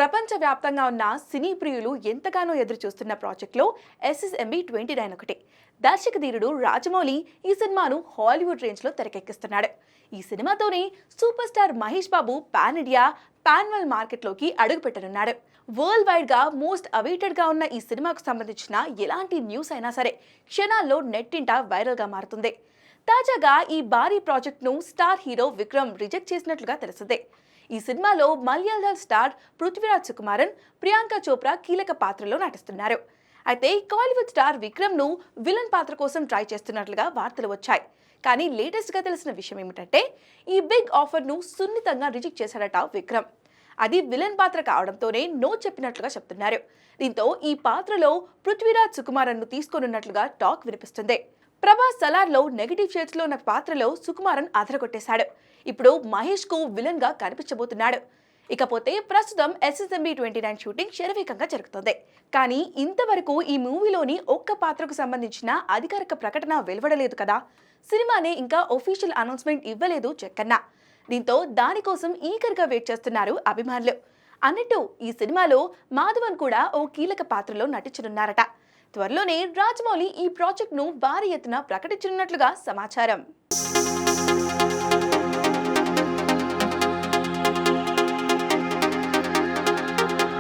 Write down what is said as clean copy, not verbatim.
ప్రపంచవ్యాప్తంగా ఉన్న సినీ ప్రియులు ఎంతగానో ఎదురు చూస్తున్న ప్రాజెక్ట్లో SSMB 29 ఒకటి. దర్శక ధీరుడు రాజమౌళి ఈ సినిమాను హాలీవుడ్ రేంజ్లో తెరకెక్కిస్తున్నాడు. ఈ సినిమాతోనే super star Mahesh Babu pan India pan world మార్కెట్లోకి అడుగుపెట్టనున్నాడు. వరల్డ్ వైడ్ గా మోస్ట్ అవైటెడ్ గా ఉన్న ఈ సినిమాకు సంబంధించిన ఎలాంటి న్యూస్ అయినా సరే క్షణాల్లో నెట్టింట వైరల్ గా మారుతుంది. తాజాగా ఈ భారీ ప్రాజెక్ట్ను స్టార్ హీరో విక్రమ్ రిజెక్ట్ చేసినట్లుగా తెలిసిందే. ఈ సినిమాలో మలయాళం స్టార్ పృథ్వీరాజ్ సుకుమారన్, ప్రియాంక చోప్రా కీలక పాత్రలో నటిస్తున్నారు. అయితే కాలీవుడ్ స్టార్ విక్రమ్ ను విలన్ పాత్ర కోసం ట్రై చేస్తున్నట్లుగా వార్తలు వచ్చాయి. కానీ లేటెస్ట్ గా తెలిసిన విషయం ఏమిటంటే ఈ బిగ్ ఆఫర్ ను సున్నితంగా రిజెక్ట్ చేశాడట విక్రమ్. అది విలన్ పాత్ర కావడంతోనే నో చెప్పినట్లుగా చెప్తున్నారు. దీంతో ఈ పాత్రలో పృథ్వీరాజ్ సుకుమారన్ ను తీసుకోనున్నట్లుగా టాక్ వినిపిస్తుంది. ప్రభాస్ సలార్లో నెగటివ్ షేడ్స్ లో ఉన్న పాత్రలో సుకుమారన్ అదరగొట్టేశాడు. ఇప్పుడు మహేష్ కు విలన్ గా కనిపించబోతున్నాడు. ఇకపోతే ప్రస్తుతం SSMB 29 షూటింగ్ శరవేగంగా జరుగుతుంది. కానీ ఇంతవరకు ఈ మూవీలోని ఒక్క పాత్రకు సంబంధించిన అధికారిక ప్రకటన వెలువడలేదు కదా. సినిమానే ఇంకా ఒఫీషియల్ అనౌన్స్మెంట్ ఇవ్వలేదు జక్కన్న. దీంతో దానికోసం ఈగర్గా వెయిట్ చేస్తున్నారు అభిమానులు. అన్నట్టు ఈ సినిమాలో మాధవన్ కూడా ఓ కీలక పాత్రలో నటించనున్నారట. త్వరలోనే రాజమౌళి ఈ ప్రాజెక్ట్ను భారీ ఎత్తున ప్రకటించనున్నట్లుగా సమాచారం.